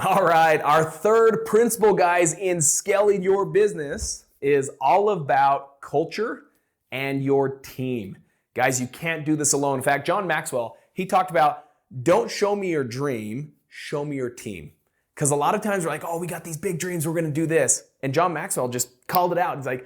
All right, our third principle, guys, in scaling your business is all about culture and your team. Guys, you can't do this alone. In fact, John Maxwell, he talked about don't show me your dream, show me your team. Because a lot of times we're like, oh, we got these big dreams, we're gonna do this. And John Maxwell just called it out. He's like,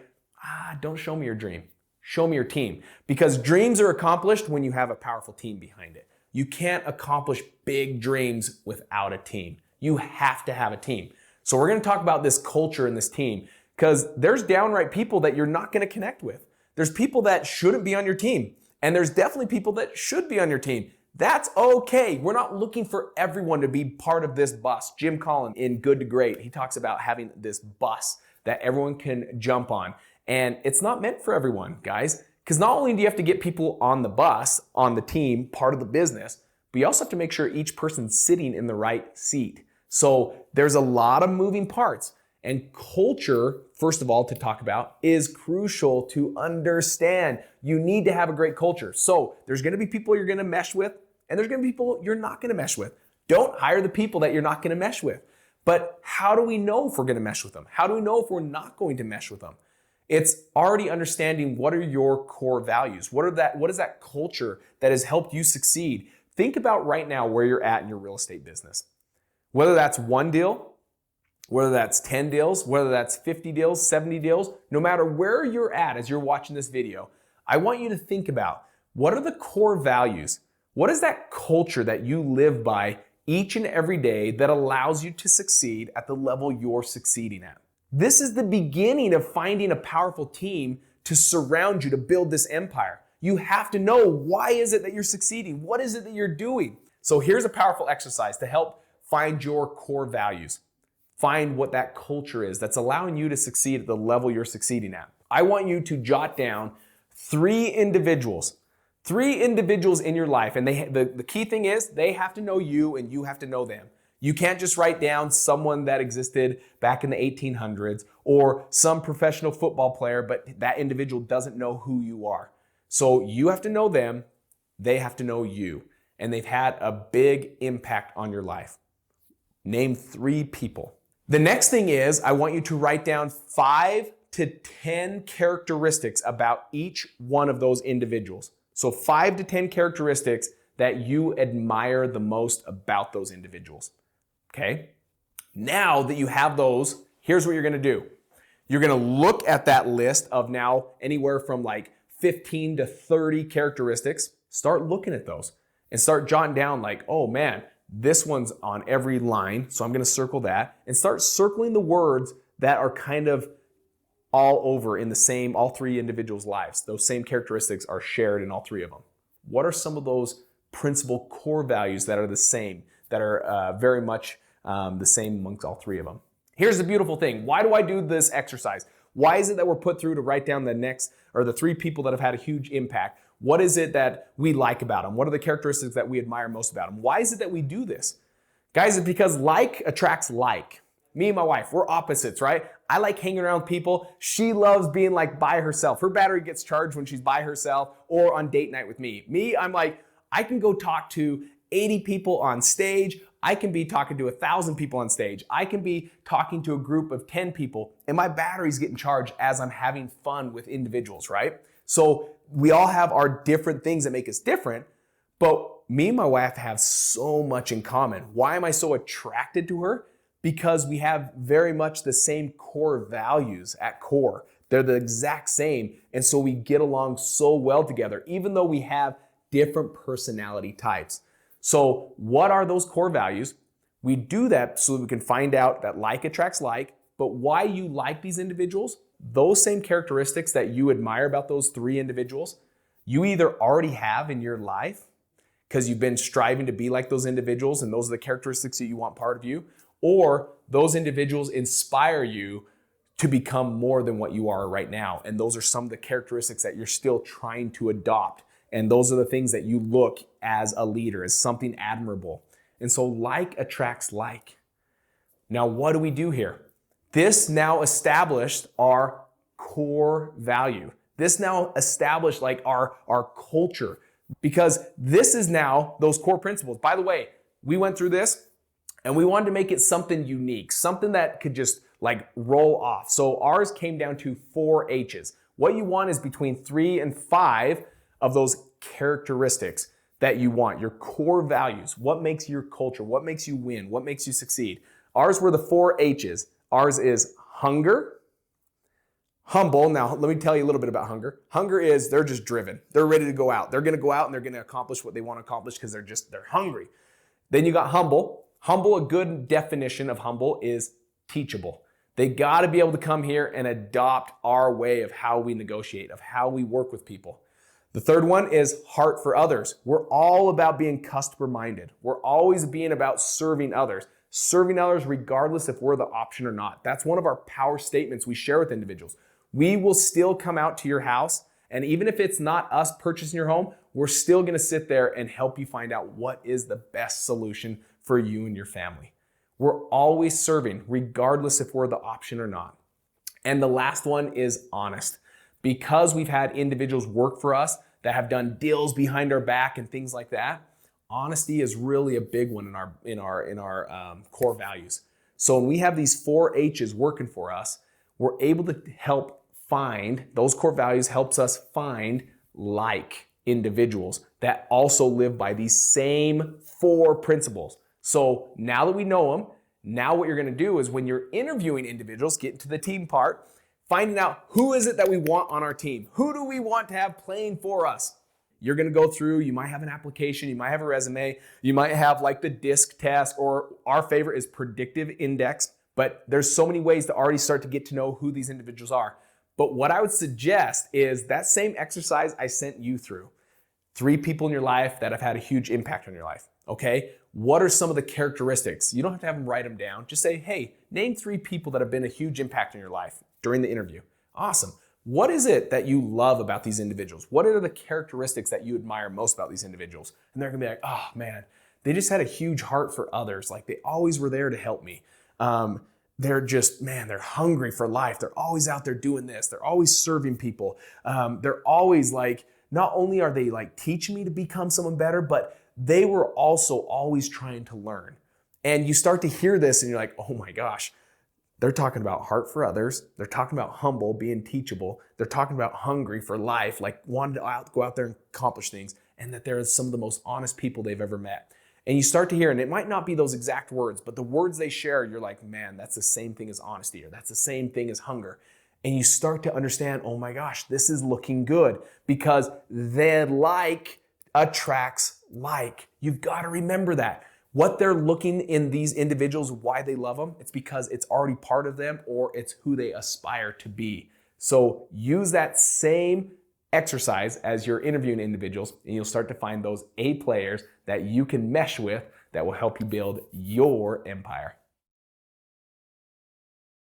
don't show me your dream, show me your team. Because dreams are accomplished when you have a powerful team behind it. You can't accomplish big dreams without a team. You have to have a team. So we're going to talk about this culture and this team because there's downright people that you're not going to connect with. There's people that shouldn't be on your team. And there's definitely people that should be on your team. That's okay. We're not looking for everyone to be part of this bus. Jim Collins in Good to Great, he talks about having this bus that everyone can jump on. And it's not meant for everyone, guys, because not only do you have to get people on the bus, on the team, part of the business, but you also have to make sure each person's sitting in the right seat. So there's a lot of moving parts. And culture, first of all, to talk about, is crucial to understand. You need to have a great culture. So there's going to be people you're going to mesh with, and there's going to be people you're not going to mesh with. Don't hire the people that you're not going to mesh with. But how do we know if we're going to mesh with them? How do we know if we're not going to mesh with them? It's already understanding what are your core values. What is that culture that has helped you succeed? Think about right now where you're at in your real estate business. Whether that's one deal, whether that's 10 deals, whether that's 50 deals, 70 deals, no matter where you're at as you're watching this video, I want you to think about what are the core values? What is that culture that you live by each and every day that allows you to succeed at the level you're succeeding at? This is the beginning of finding a powerful team to surround you to build this empire. You have to know why is it that you're succeeding? What is it that you're doing? So here's a powerful exercise to help find your core values. Find what that culture is that's allowing you to succeed at the level you're succeeding at. I want you to jot down three individuals in your life. And the key thing is they have to know you and you have to know them. You can't just write down someone that existed back in the 1800s or some professional football player, but that individual doesn't know who you are. So you have to know them, they have to know you, and they've had a big impact on your life. Name 3 people. The next thing is I want you to write down 5 to 10 characteristics about each one of those individuals. So 5 to 10 characteristics that you admire the most about those individuals. Okay? Now that you have those, here's what you're gonna do. You're gonna look at that list of now anywhere from like 15 to 30 characteristics. Start looking at those and start jotting down like, oh man, this one's on every line, so I'm gonna circle that, and start circling the words that are kind of all over in all 3 individuals' lives. Those same characteristics are shared in all 3 of them. What are some of those principal core values that are the same, that are very much the same amongst all 3 of them? Here's the beautiful thing. Why do I do this exercise? Why is it that we're put through to write down the 3 people that have had a huge impact? What is it that we like about them? What are the characteristics that we admire most about them? Why is it that we do this? Guys, it's because like attracts like. Me and my wife, we're opposites, right? I like hanging around people. She loves being like by herself. Her battery gets charged when she's by herself or on date night with me. Me, I'm like, I can go talk to 80 people on stage. I can be talking to 1,000 people on stage. I can be talking to a group of 10 people and my battery's getting charged as I'm having fun with individuals, right? So we all have our different things that make us different, but me and my wife have so much in common. Why am I so attracted to her? Because we have very much the same core values at core. They're the exact same. And so we get along so well together, even though we have different personality types. So what are those core values? We do that so that we can find out that like attracts like, but why you like these individuals, those same characteristics that you admire about those 3 individuals, you either already have in your life because you've been striving to be like those individuals and those are the characteristics that you want part of you, or those individuals inspire you to become more than what you are right now. And those are some of the characteristics that you're still trying to adopt. And those are the things that you look as a leader, as something admirable. And so like attracts like. Now, what do we do here? This now established our core value. This now established like our culture, because this is now those core principles. By the way, we went through this And we wanted to make it something unique, something that could just like roll off. So ours came down to 4 H's. What you want is between 3 and 5 of those characteristics that you want, your core values. What makes your culture? What makes you win? What makes you succeed? Ours were the 4 H's. Ours is hunger, humble. Now, let me tell you a little bit about hunger. Hunger is they're just driven. They're ready to go out. They're going to go out and they're going to accomplish what they want to accomplish because they're hungry. Then you got humble. Humble, a good definition of humble is teachable. They got to be able to come here and adopt our way of how we negotiate, of how we work with people. The third one is heart for others. We're all about being customer minded. We're always being about serving others regardless if we're the option or not. That's one of our power statements we share with individuals. We will still come out to your house, and even if it's not us purchasing your home, we're still going to sit there and help you find out what is the best solution for you and your family. We're always serving regardless if we're the option or not. And the last one is honest. Because we've had individuals work for us that have done deals behind our back and things like that, honesty is really a big one in our core values. So when we have these 4 H's working for us, we're able to help find, those core values helps us find like individuals that also live by these same 4 principles. So now that we know them, now what you're going to do is when you're interviewing individuals, get into the team part, finding out who is it that we want on our team? Who do we want to have playing for us? You're going to go through, you might have an application, you might have a resume, you might have like the DISC test, or our favorite is predictive index, but there's so many ways to already start to get to know who these individuals are. But what I would suggest is that same exercise I sent you through. 3 people in your life that have had a huge impact on your life, okay? What are some of the characteristics? You don't have to have them write them down. Just say, hey, name 3 people that have been a huge impact on your life during the interview. Awesome. What is it that you love about these individuals? What are the characteristics that you admire most about these individuals? And they're gonna be like, oh man, they just had a huge heart for others. Like they always were there to help me. They're just, man, they're hungry for life. They're always out there doing this. They're always serving people. They're always like, not only are they like teaching me to become someone better, but they were also always trying to learn. And you start to hear this and you're like, oh my gosh, they're talking about heart for others. They're talking about humble, being teachable. They're talking about hungry for life, like wanting to go out there and accomplish things, and that they're some of the most honest people they've ever met. And you start to hear, and it might not be those exact words, but the words they share, you're like, man, that's the same thing as honesty, or that's the same thing as hunger. And you start to understand, oh my gosh, this is looking good, because the like attracts like. You've got to remember that. What they're looking in these individuals, why they love them, it's because it's already part of them, or it's who they aspire to be. So use that same exercise as you're interviewing individuals, and you'll start to find those A players that you can mesh with that will help you build your empire.